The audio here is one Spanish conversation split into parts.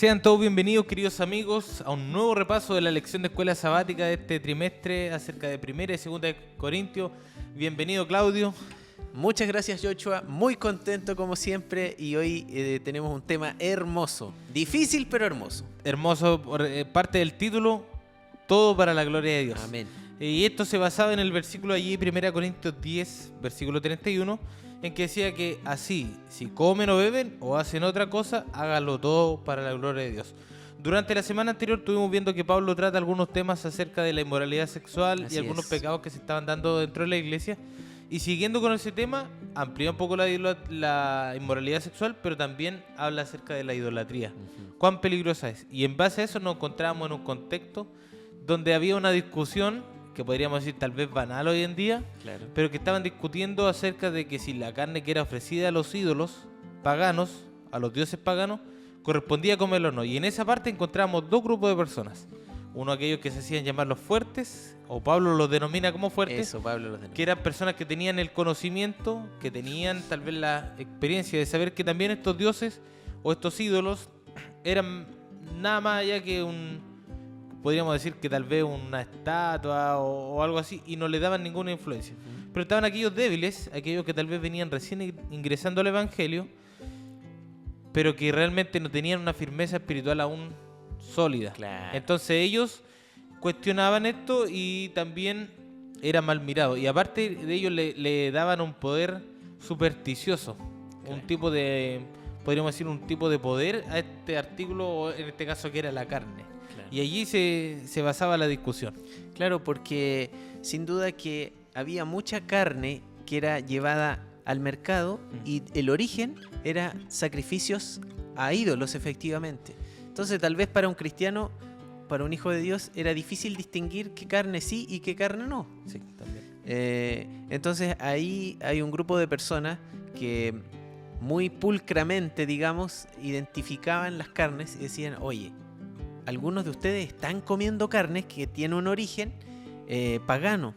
Sean todos bienvenidos, queridos amigos, a un nuevo repaso de la lección de escuela sabática de este trimestre acerca de Primera y Segunda de Corintios. Bienvenido, Claudio. Muchas gracias, Joshua. Muy contento como siempre y hoy tenemos un tema hermoso. Difícil pero hermoso. Hermoso, parte del título, todo para la gloria de Dios. Amén. Y esto se basaba en el versículo allí, 1 Corintios 10, versículo 31, en que decía que así, si comen o beben o hacen otra cosa, háganlo todo para la gloria de Dios. Durante la semana anterior estuvimos viendo que Pablo trata algunos temas acerca de la inmoralidad sexual y algunos pecados que se estaban dando dentro de la iglesia. Y siguiendo con ese tema, amplía un poco la inmoralidad sexual, pero también habla acerca de la idolatría. Cuán peligrosa es. Y en base a eso nos encontramos en un contexto donde había una discusión que podríamos decir tal vez banal hoy en día, Claro. pero que estaban discutiendo acerca de que si la carne que era ofrecida a los ídolos paganos, a los dioses paganos, correspondía comerlo o no. Y en esa parte encontramos dos grupos de personas. Uno, aquellos que se hacían llamar los fuertes, o Pablo los denomina como fuertes. Eso, Pablo los denomina. Que eran personas que tenían el conocimiento, que tenían tal vez la experiencia de saber que también estos dioses o estos ídolos eran nada más allá que podríamos decir que tal vez una estatua o algo así, y no le daban ninguna influencia. Pero estaban aquellos débiles, aquellos que tal vez venían recién ingresando al evangelio, pero que realmente no tenían una firmeza espiritual aún sólida. Claro. Entonces ellos cuestionaban esto y también era mal mirado. Y aparte de ellos le daban un poder supersticioso, Claro. un tipo de, podríamos decir, un tipo de poder a este artículo, en este caso que era la carne. Claro. Y allí se basaba la discusión. Claro, porque sin duda que había mucha carne que era llevada al mercado y el origen era sacrificios a ídolos, efectivamente. Entonces, tal vez para un cristiano, para un hijo de Dios, era difícil distinguir qué carne sí y qué carne no. Sí, también. Entonces, ahí hay un grupo de personas que muy pulcramente, digamos, identificaban las carnes y decían, oye, algunos de ustedes están comiendo carnes que tienen un origen pagano.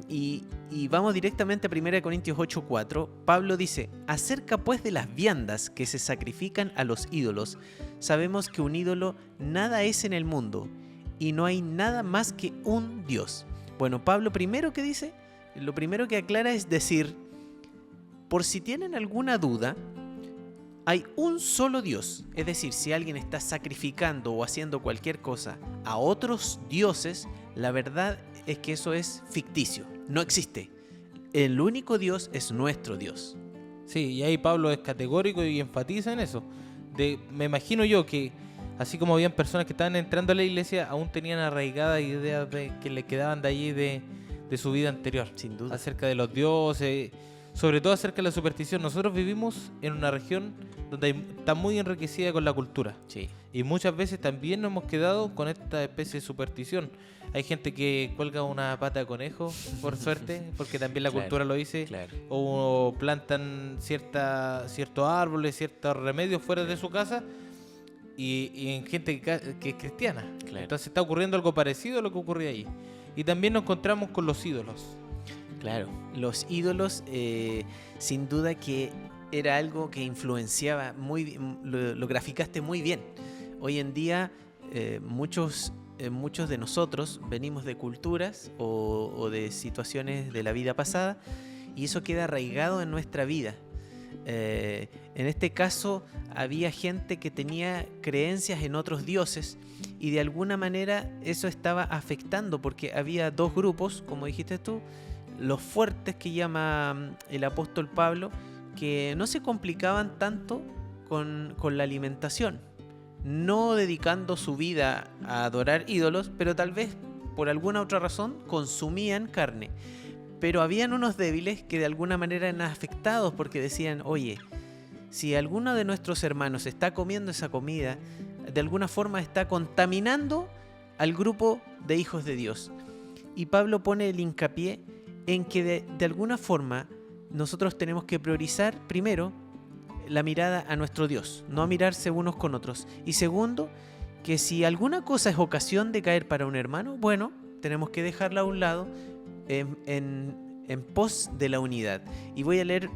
Y vamos directamente a 1 Corintios 8:4. Pablo dice, acerca pues de las viandas que se sacrifican a los ídolos, sabemos que un ídolo nada es en el mundo y no hay nada más que un Dios. Bueno, Pablo lo primero que aclara es decir, por si tienen alguna duda, hay un solo Dios. Es decir, si alguien está sacrificando o haciendo cualquier cosa a otros dioses, la verdad es que eso es ficticio, no existe. El único Dios es nuestro Dios. Sí, y ahí Pablo es categórico y enfatiza en eso. Me imagino yo que, así como habían personas que estaban entrando a la iglesia, aún tenían arraigadas ideas que le quedaban de allí de su vida anterior. Sin duda. Acerca de los dioses, sobre todo acerca de la superstición. Nosotros vivimos en una región donde está muy enriquecida con la cultura. Sí. Y muchas veces también nos hemos quedado con esta especie de superstición. Hay gente que cuelga una pata de conejo, por suerte, porque también la cultura lo dice. Claro. O plantan ciertos árboles, ciertos remedios fuera de su casa. Y en gente que es cristiana. Claro. Entonces está ocurriendo algo parecido a lo que ocurría ahí. Y también nos encontramos con los ídolos. Claro, los ídolos sin duda que era algo que influenciaba muy, lo graficaste muy bien. Hoy en día muchos de nosotros venimos de culturas o de situaciones de la vida pasada y eso queda arraigado en nuestra vida. En este caso había gente que tenía creencias en otros dioses y de alguna manera eso estaba afectando porque había dos grupos, como dijiste tú, los fuertes que llama el apóstol Pablo, que no se complicaban tanto con la alimentación, no dedicando su vida a adorar ídolos, pero tal vez por alguna otra razón consumían carne. Pero habían unos débiles que de alguna manera eran afectados porque decían, oye, si alguno de nuestros hermanos está comiendo esa comida, de alguna forma está contaminando al grupo de hijos de Dios. Y Pablo pone el hincapié en que de alguna forma nosotros tenemos que priorizar primero la mirada a nuestro Dios, no a mirarse unos con otros. Y segundo, que si alguna cosa es ocasión de caer para un hermano, bueno, tenemos que dejarla a un lado en pos de la unidad. Y voy a leer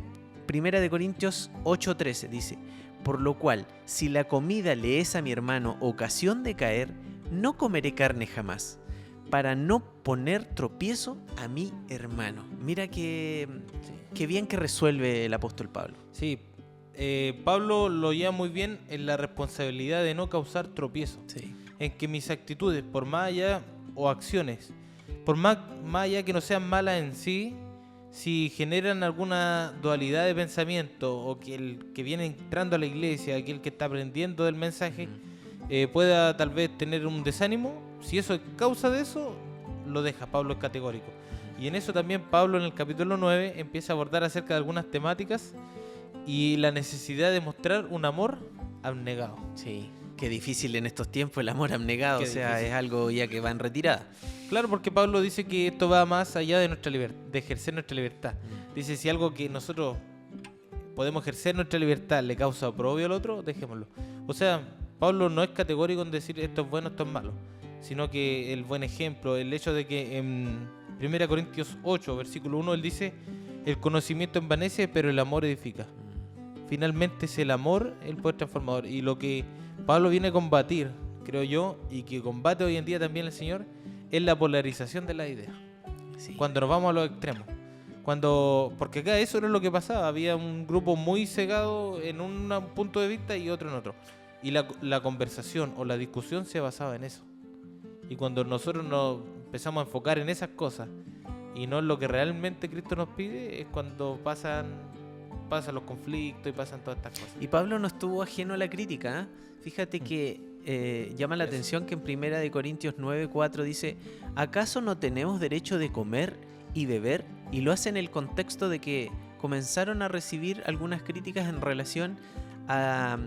1 Corintios 8:13, dice, por lo cual, si la comida le es a mi hermano ocasión de caer, no comeré carne jamás, para no poner tropiezo a mi hermano. Mira qué bien que resuelve el apóstol Pablo. Sí, Pablo lo lleva muy bien en la responsabilidad de no causar tropiezo. Sí. En que mis actitudes, por más allá, o acciones, por más allá que no sean malas en sí, si generan alguna dualidad de pensamiento, o que el que viene entrando a la iglesia, aquel que está aprendiendo del mensaje, pueda tal vez tener un desánimo, si eso es causa de eso, lo deja. Pablo es categórico. Y en eso también Pablo en el capítulo 9 empieza a abordar acerca de algunas temáticas y la necesidad de mostrar un amor abnegado. Sí, qué difícil en estos tiempos el amor abnegado, Qué o sea, difícil. es algo ya que va en retirada. Claro, porque Pablo dice que esto va más allá de nuestra libertad, de ejercer nuestra libertad. Dice, si algo que nosotros podemos ejercer nuestra libertad le causa oprobio al otro, dejémoslo. O sea, Pablo no es categórico en decir esto es bueno, esto es malo, sino que el buen ejemplo, el hecho de que en 1 Corintios 8, versículo 1, él dice, el conocimiento envanece, pero el amor edifica. Finalmente es el amor el poder transformador. Y lo que Pablo viene a combatir, creo yo, y que combate hoy en día también el Señor, es la polarización de la idea. Sí. Cuando nos vamos a los extremos. Porque acá eso era lo que pasaba. Había un grupo muy cegado en un punto de vista y otro en otro. Y la conversación o la discusión se basaba en eso. Y cuando nosotros nos empezamos a enfocar en esas cosas y no en lo que realmente Cristo nos pide, es cuando pasan los conflictos y pasan todas estas cosas. Y Pablo no estuvo ajeno a la crítica, ¿eh? Fíjate que llama la Eso. atención que en 1 Corintios 9:4 dice, ¿acaso no tenemos derecho de comer y beber? Y lo hace en el contexto de que comenzaron a recibir algunas críticas en relación a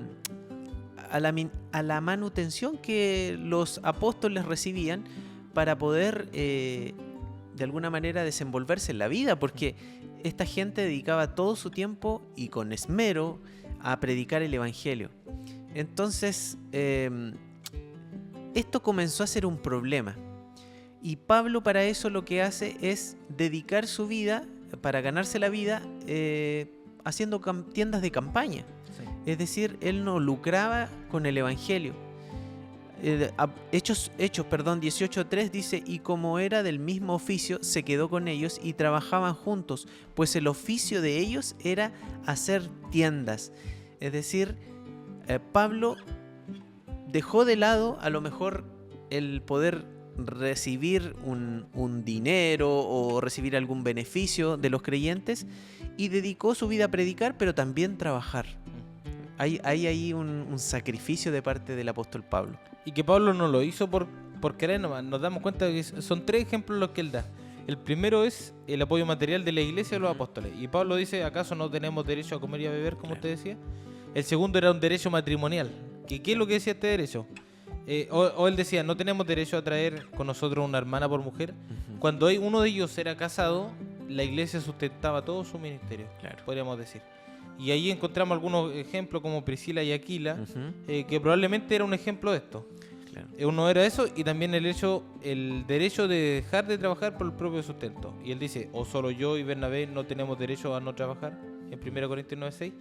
la manutención que los apóstoles recibían para poder de alguna manera desenvolverse en la vida, porque esta gente dedicaba todo su tiempo y con esmero a predicar el evangelio. Entonces esto comenzó a ser un problema y Pablo para eso lo que hace es dedicar su vida para ganarse la vida haciendo tiendas de campaña. Sí. Es decir, él no lucraba con el evangelio. Hechos 18:3 dice, y como era del mismo oficio, se quedó con ellos y trabajaban juntos, pues el oficio de ellos era hacer tiendas. Es decir, Pablo dejó de lado a lo mejor el poder recibir un dinero o recibir algún beneficio de los creyentes y dedicó su vida a predicar, pero también trabajar. Hay ahí un sacrificio de parte del apóstol Pablo. Y que Pablo no lo hizo por querer nomás. Nos damos cuenta de que son 3 ejemplos los que él da. El primero es el apoyo material de la iglesia de los apóstoles. Y Pablo dice, ¿acaso no tenemos derecho a comer y a beber, como usted decía? El segundo era un derecho matrimonial. ¿Qué es lo que decía este derecho? O él decía, no tenemos derecho a traer con nosotros una hermana por mujer. Cuando uno de ellos era casado, la iglesia sustentaba todo su ministerio, podríamos decir. Y ahí encontramos algunos ejemplos como Priscila y Aquila, que probablemente era un ejemplo de esto. Uno era eso, y también el derecho de dejar de trabajar por el propio sustento. Y él dice, o solo yo y Bernabé no tenemos derecho a no trabajar, en 1 Corintios 9:6.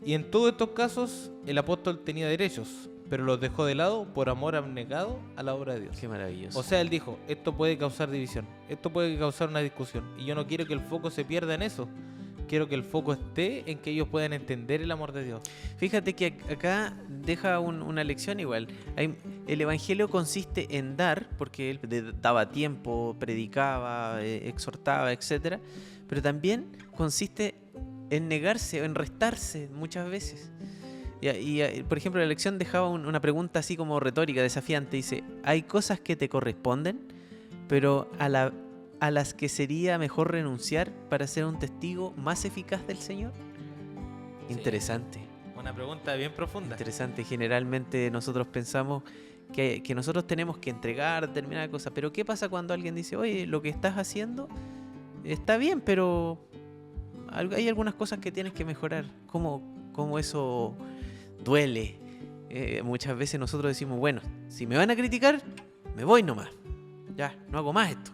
Y en todos estos casos el apóstol tenía derechos, pero los dejó de lado por amor abnegado a la obra de Dios. Qué maravilloso. O sea, él dijo, esto puede causar división, esto puede causar una discusión, y yo no quiero que el foco se pierda en eso. Quiero que el foco esté en que ellos puedan entender el amor de Dios. Fíjate que acá deja una lección igual. El evangelio consiste en dar, porque él daba tiempo, predicaba, exhortaba, etc. Pero también consiste en negarse o en restarse muchas veces. Y por ejemplo, la lección dejaba una pregunta así como retórica, desafiante. Dice, hay cosas que te corresponden, pero a las que sería mejor renunciar para ser un testigo más eficaz del Señor. Sí. Interesante. Una pregunta bien profunda. Interesante. Generalmente nosotros pensamos que nosotros tenemos que entregar determinada cosa, pero ¿qué pasa cuando alguien dice, oye, lo que estás haciendo está bien, pero hay algunas cosas que tienes que mejorar? ¿Cómo eso duele? Muchas veces nosotros decimos, bueno, si me van a criticar, me voy nomás. Ya, no hago más esto.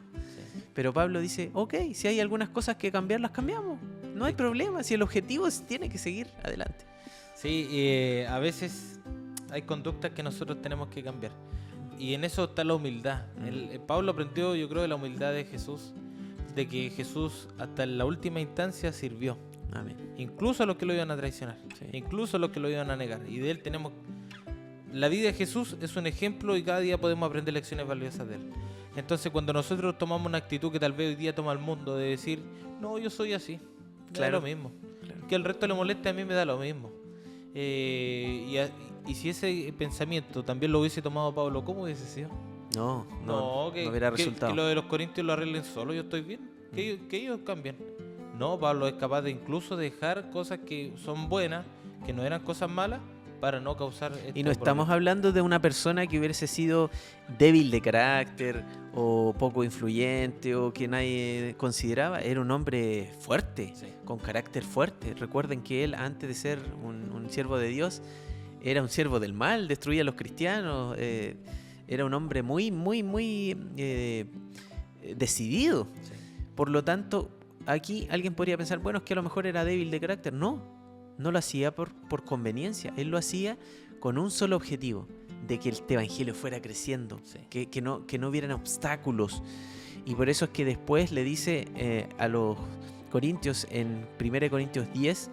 Pero Pablo dice, ok, si hay algunas cosas que cambiar, las cambiamos. No hay problema, si el objetivo tiene que seguir adelante. Sí, a veces hay conductas que nosotros tenemos que cambiar. Y en eso está la humildad. Pablo aprendió, yo creo, de la humildad de Jesús, de que Jesús hasta en la última instancia sirvió. Amén. Incluso a los que lo iban a traicionar, Sí. incluso a los que lo iban a negar. Y de él tenemos... La vida de Jesús es un ejemplo y cada día podemos aprender lecciones valiosas de él. Entonces cuando nosotros tomamos una actitud que tal vez hoy día toma el mundo, de decir, no, yo soy así, me da Claro. lo mismo. Claro. Que al resto le moleste, a mí me da lo mismo. Y si ese pensamiento también lo hubiese tomado Pablo, ¿cómo hubiese sido? No Que, hubiera que- resultado. que lo de los corintios lo arreglen solo, yo estoy bien, que ellos cambien. No, Pablo es capaz de incluso dejar cosas que son buenas, que no eran cosas malas, para no causar... Y no estamos hablando de una persona que hubiese sido débil de carácter o poco influyente o que nadie consideraba. Era un hombre fuerte, Sí. con carácter fuerte. Recuerden que él, antes de ser un siervo de Dios, era un siervo del mal, destruía a los cristianos. Era un hombre muy decidido. Sí. Por lo tanto, aquí alguien podría pensar, bueno, es que a lo mejor era débil de carácter. No lo hacía por conveniencia. Él lo hacía con un solo objetivo, de que este evangelio fuera creciendo, Sí. que no hubieran obstáculos. Y por eso es que después le dice a los corintios en 1 Corintios 10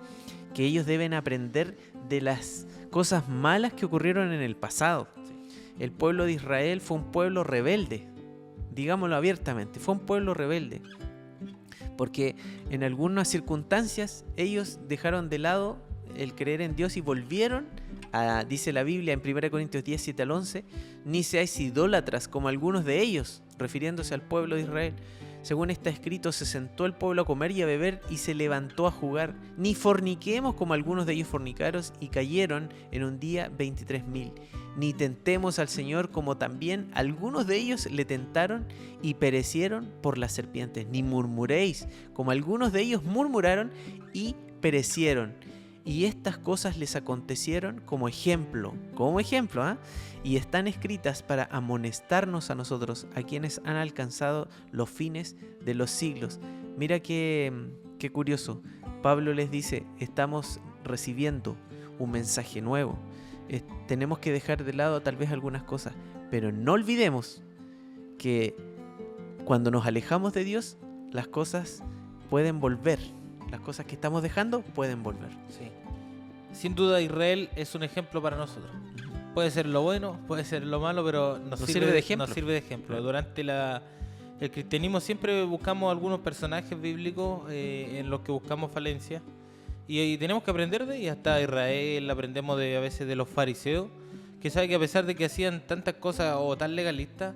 que ellos deben aprender de las cosas malas que ocurrieron en el pasado. Sí. El pueblo de Israel fue un pueblo rebelde, digámoslo abiertamente, fue un pueblo rebelde. Porque en algunas circunstancias ellos dejaron de lado el creer en Dios y volvieron a, dice la Biblia en 1 Corintios 10, 7 al 11, ni seáis idólatras como algunos de ellos, refiriéndose al pueblo de Israel. Según está escrito, se sentó el pueblo a comer y a beber y se levantó a jugar. Ni forniquemos como algunos de ellos fornicaron y cayeron en un día 23.000. Ni tentemos al Señor como también algunos de ellos le tentaron y perecieron por las serpientes. Ni murmuréis como algunos de ellos murmuraron y perecieron. Y estas cosas les acontecieron como ejemplo, ¿ah? Y están escritas para amonestarnos a nosotros, a quienes han alcanzado los fines de los siglos. Mira qué curioso. Pablo les dice, estamos recibiendo un mensaje nuevo. Tenemos que dejar de lado tal vez algunas cosas, pero no olvidemos que cuando nos alejamos de Dios, las cosas pueden volver. Las cosas que estamos dejando pueden volver. Sí. Sin duda Israel es un ejemplo para nosotros. Puede ser lo bueno, puede ser lo malo, pero nos sirve de ejemplo. Nos sirve de ejemplo. Claro. Durante el cristianismo siempre buscamos algunos personajes bíblicos en los que buscamos falencias. Y tenemos que aprender de ellos. Hasta Israel, aprendemos a veces de los fariseos, que sabe que a pesar de que hacían tantas cosas o tan legalistas,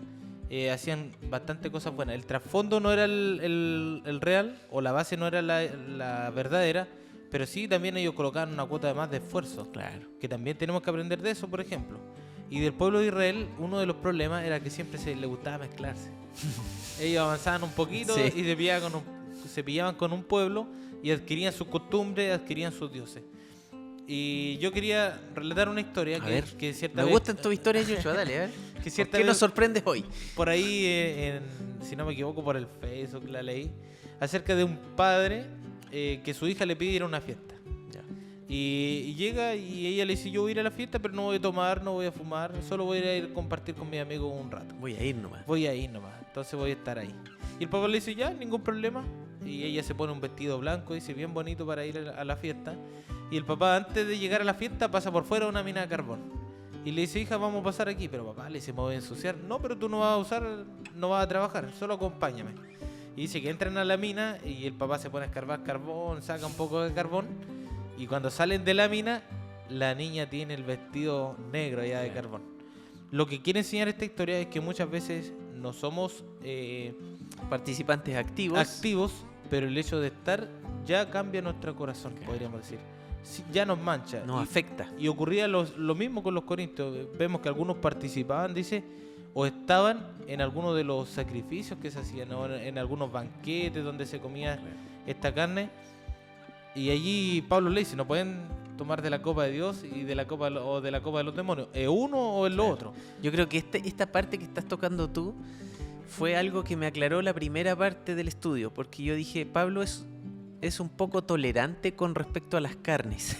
hacían bastante cosas buenas. El trasfondo no era el real, o la base no era la verdadera, pero sí también ellos colocaban una cuota de más de esfuerzo. Claro. Que también tenemos que aprender de eso, por ejemplo. Y del pueblo de Israel, uno de los problemas era que siempre le gustaba mezclarse. Ellos avanzaban un poquito Sí. y se pillaban con un pueblo y adquirían sus costumbres, adquirían sus dioses. Y yo quería relatar una historia A ver, que cierta Me vez, gustan tus historias, Joshua, dale, a ver. que ¿Por cierta qué nos vez sorprendes hoy? por ahí, si no me equivoco, por el Facebook la leí, acerca de un padre que su hija le pide ir a una fiesta. Y llega y ella le dice, yo voy a ir a la fiesta, pero no voy a tomar, no voy a fumar, solo voy a ir a compartir con mis amigos un rato. Voy a ir nomás. Voy a ir nomás, entonces voy a estar ahí. Y el papá le dice, ya, ningún problema. Y ella se pone un vestido blanco, dice, bien bonito para ir a la fiesta. Y el papá, antes de llegar a la fiesta, pasa por fuera una mina de carbón. Y le dice, hija, vamos a pasar aquí. Pero papá le dice, me voy a ensuciar. No, pero tú no vas a usar, no vas a trabajar, solo acompáñame. Y dice que entran a la mina y el papá se pone a escarbar carbón, saca un poco de carbón. Y cuando salen de la mina, la niña tiene el vestido negro ya de carbón. Lo que quiere enseñar esta historia es que muchas veces no somos Participantes activos. pero el hecho de estar ya cambia nuestro corazón, Claro. podríamos decir. Sí, ya nos mancha. Nos afecta. Y ocurría lo mismo con los corintios. Vemos que algunos participaban, dice, o estaban en algunos de los sacrificios que se hacían, o en algunos banquetes donde se comía esta carne. Y allí Pablo le dice, no pueden tomar de la copa de Dios y de la copa o de la copa de los demonios. ¿Es uno o es lo Claro. otro? Yo creo que esta parte que estás tocando tú fue algo que me aclaró la primera parte del estudio, porque yo dije, Pablo es es un poco tolerante con respecto a las carnes.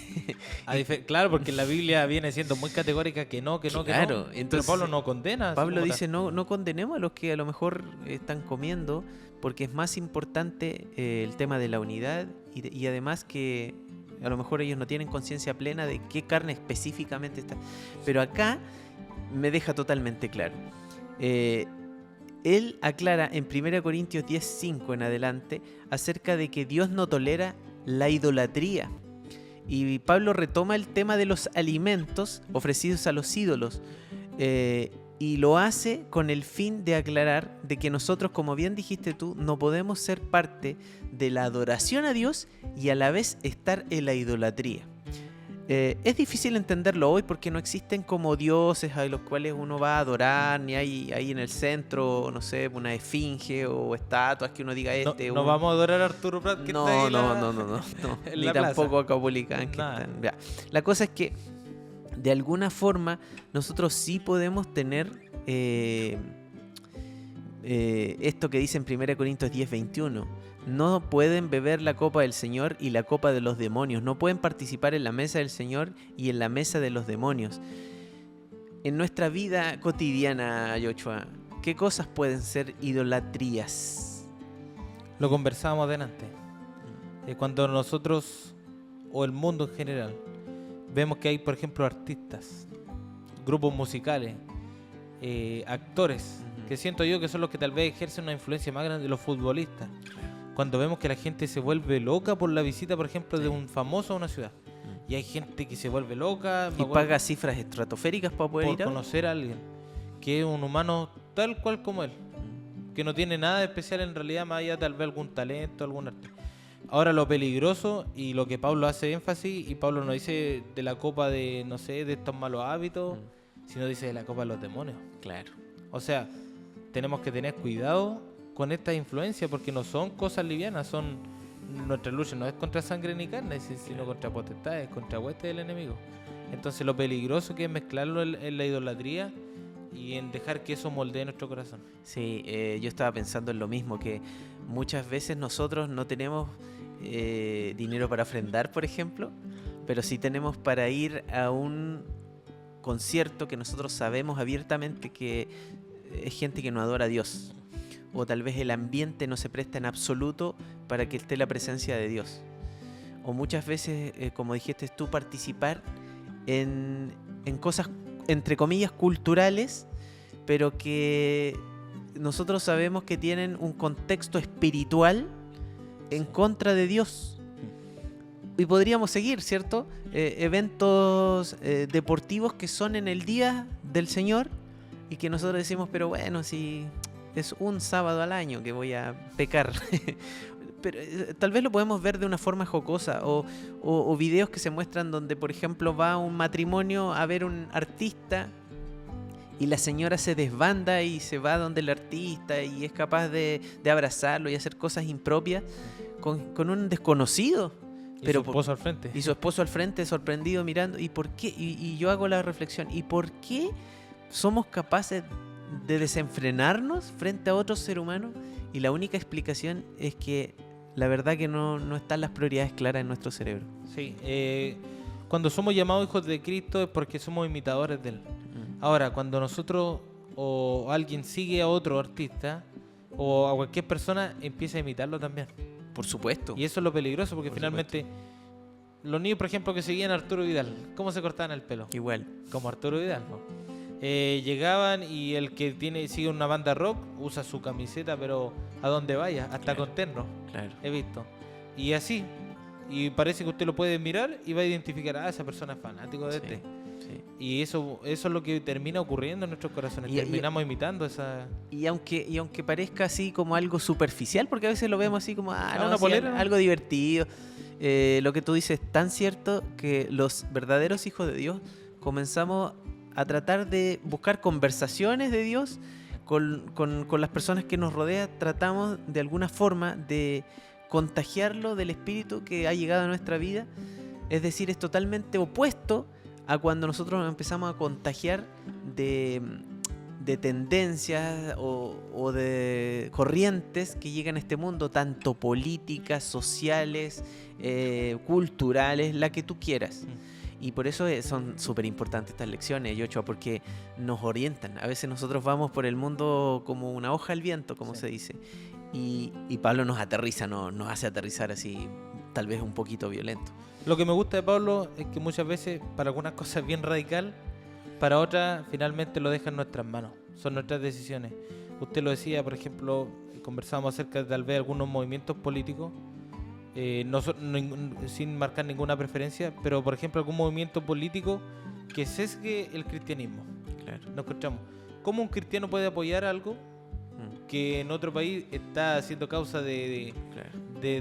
Claro, porque la Biblia viene siendo muy categórica que no. Claro, Pero entonces Pablo no condena. así Pablo como dice, no condenemos a los que a lo mejor están comiendo, porque es más importante el tema de la unidad y además que a lo mejor ellos no tienen conciencia plena de qué carne específicamente está. Pero acá me deja totalmente claro. Él aclara en 1 Corintios 10:5 en adelante acerca de que Dios no tolera la idolatría. Y Pablo retoma el tema de los alimentos ofrecidos a los ídolos. Y lo hace con el fin de aclarar de que nosotros, como bien dijiste tú, no podemos ser parte de la adoración a Dios y a la vez estar en la idolatría. Es difícil entenderlo hoy porque no existen como dioses a los cuales uno va a adorar, ni hay ahí en el centro, no sé, una esfinge o estatuas que uno diga no vamos a adorar a Arturo Prat que está ahí no, en ni la plaza. tampoco a Caupolicán que Nada. están. Ya. La cosa es que de alguna forma nosotros sí podemos tener esto que dice en 1 Corintios 10:21. No pueden beber la copa del Señor y la copa de los demonios. No pueden participar en la mesa del Señor y en la mesa de los demonios. En nuestra vida cotidiana, Yoshua, ¿qué cosas pueden ser idolatrías? Lo conversábamos delante. Cuando nosotros, o el mundo en general, vemos que hay, por ejemplo, artistas, grupos musicales, actores, que siento yo que son los que tal vez ejercen una influencia más grande de los futbolistas. Cuando vemos que la gente se vuelve loca por la visita, por ejemplo, de un famoso a una ciudad. Y hay gente que se vuelve loca y paga cifras estratosféricas para poder por ir a conocer a alguien que es un humano tal cual como él, que no tiene nada de especial en realidad, más allá tal vez algún talento, algún arte. Ahora lo peligroso y lo que Pablo hace énfasis, y Pablo no dice de la copa de, no sé, de estos malos hábitos, sino dice de la copa de los demonios. Claro. O sea, tenemos que tener cuidado con esta influencia porque no son cosas livianas, son nuestra lucha no es contra sangre ni carne, sino contra potestades, contra huestes del enemigo. Entonces lo peligroso que es mezclarlo en la idolatría y en dejar que eso moldee nuestro corazón. Sí, yo estaba pensando en lo mismo, que muchas veces nosotros no tenemos dinero para ofrendar, por ejemplo, pero sí tenemos para ir a un concierto que nosotros sabemos abiertamente que es gente que no adora a Dios. O tal vez el ambiente no se presta en absoluto para que esté la presencia de Dios. O muchas veces, como dijiste tú, participar en cosas, entre comillas, culturales, pero que nosotros sabemos que tienen un contexto espiritual en contra de Dios. Y podríamos seguir, ¿cierto? Eventos deportivos que son en el día del Señor y que nosotros decimos, pero bueno, si es un sábado al año que voy a pecar. Pero tal vez lo podemos ver de una forma jocosa o videos que se muestran donde, por ejemplo, va un matrimonio a ver un artista y la señora se desbanda y se va donde el artista y es capaz de abrazarlo y hacer cosas impropias con un desconocido. Y su esposo al frente. Y su esposo al frente, sorprendido, mirando. ¿Y por qué? Y yo hago la reflexión. ¿Y por qué somos capaces de desenfrenarnos frente a otro ser humano? Y la única explicación es que la verdad que no están las prioridades claras en nuestro cerebro. Sí, cuando somos llamados hijos de Cristo es porque somos imitadores de Él. Ahora, cuando nosotros o alguien sigue a otro artista o a cualquier persona, empieza a imitarlo también. Por supuesto. Y eso es lo peligroso porque finalmente los niños, por ejemplo, que seguían a Arturo Vidal, ¿cómo se cortaban el pelo? Igual. Como Arturo Vidal, ¿no? Llegaban y el que sigue una banda rock usa su camiseta, pero a donde vaya, hasta con terno. Claro. He visto. Y así. Y parece que usted lo puede mirar y va a identificar, esa persona es fanático de este. Sí. Y eso es lo que termina ocurriendo en nuestros corazones. Terminamos imitando esa... Y aunque parezca así como algo superficial, porque a veces lo vemos así como una polera, algo divertido, lo que tú dices es tan cierto que los verdaderos hijos de Dios comenzamos a tratar de buscar conversaciones de Dios con las personas que nos rodean. Tratamos de alguna forma de contagiarlo del espíritu que ha llegado a nuestra vida. Es decir, es totalmente opuesto a cuando nosotros nos empezamos a contagiar de de tendencias o de corrientes que llegan a este mundo, tanto políticas, sociales, culturales, la que tú quieras. Y por eso son súper importantes estas lecciones, Yochoa, porque nos orientan. A veces nosotros vamos por el mundo como una hoja al viento, como se dice. Y Pablo nos aterriza, nos hace aterrizar así, tal vez un poquito violento. Lo que me gusta de Pablo es que muchas veces, para algunas cosas bien radical, para otras finalmente lo deja en nuestras manos. Son nuestras decisiones. Usted lo decía, por ejemplo, conversábamos acerca de tal vez algunos movimientos políticos, sin marcar ninguna preferencia, pero por ejemplo algún movimiento político que sesgue el cristianismo. Claro. Nos encontramos. ¿Cómo un cristiano puede apoyar algo que en otro país está siendo causa de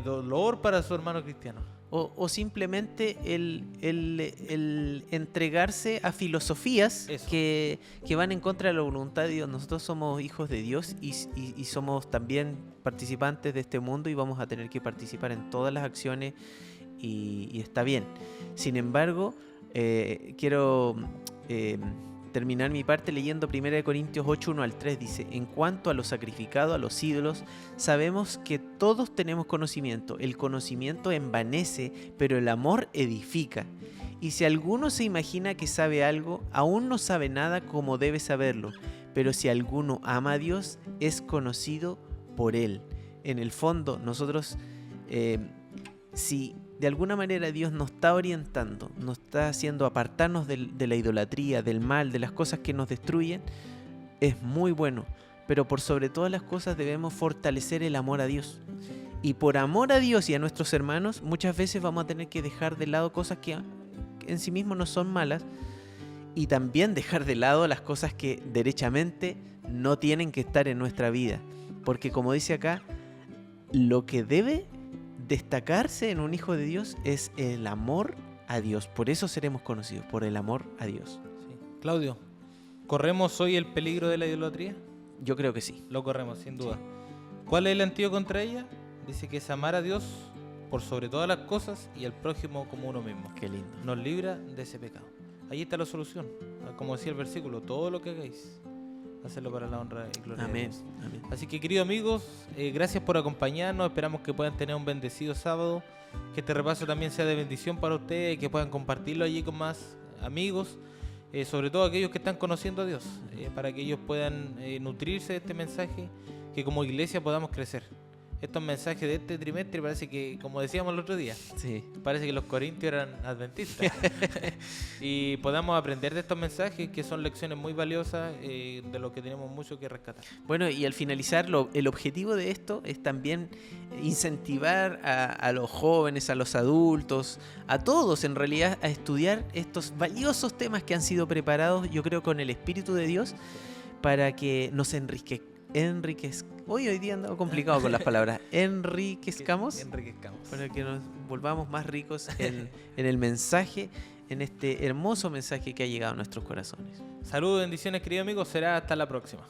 dolor para su hermano cristiano? O simplemente el entregarse a filosofías que van en contra de la voluntad de Dios. Nosotros somos hijos de Dios y somos también participantes de este mundo y vamos a tener que participar en todas las acciones y está bien. Sin embargo, quiero terminar mi parte leyendo 1 Corintios 8, 1 al 3. Dice: en cuanto a lo sacrificado, a los ídolos, sabemos que todos tenemos conocimiento. El conocimiento envanece, pero el amor edifica. Y si alguno se imagina que sabe algo, aún no sabe nada como debe saberlo. Pero si alguno ama a Dios, es conocido por Él. En el fondo, nosotros, si de alguna manera Dios nos está orientando, nos está haciendo apartarnos de la idolatría, del mal, de las cosas que nos destruyen, es muy bueno. Pero por sobre todas las cosas debemos fortalecer el amor a Dios. Y por amor a Dios y a nuestros hermanos, muchas veces vamos a tener que dejar de lado cosas que en sí mismos no son malas, y también dejar de lado las cosas que derechamente no tienen que estar en nuestra vida. Porque como dice acá, lo que debe destacarse en un hijo de Dios es el amor a Dios. Por eso seremos conocidos, por el amor a Dios. Sí. Claudio, ¿corremos hoy el peligro de la idolatría? Yo creo que sí. Lo corremos, sin duda. ¿Cuál es el antídoto contra ella? Dice que es amar a Dios por sobre todas las cosas y al prójimo como uno mismo. Qué lindo. Nos libra de ese pecado. Ahí está la solución. Como decía el versículo, todo lo que hagáis, hacerlo para la honra y gloria de Dios. Amén. Así que, queridos amigos, gracias por acompañarnos. Esperamos que puedan tener un bendecido sábado, que este repaso también sea de bendición para ustedes, que puedan compartirlo allí con más amigos, sobre todo aquellos que están conociendo a Dios, para que ellos puedan nutrirse de este mensaje, que como iglesia podamos crecer. Estos mensajes de este trimestre parece que, como decíamos el otro día, sí, parece que los corintios eran adventistas. Y podamos aprender de estos mensajes, que son lecciones muy valiosas, de lo que tenemos mucho que rescatar. Bueno, y al finalizar, el objetivo de esto es también incentivar a los jóvenes, a los adultos, a todos en realidad, a estudiar estos valiosos temas que han sido preparados, yo creo, con el Espíritu de Dios, para que nos hoy día ando complicado con las palabras. Enriquezcamos. Para que nos volvamos más ricos en el mensaje, en este hermoso mensaje que ha llegado a nuestros corazones. Saludos, bendiciones, queridos amigos. Será hasta la próxima.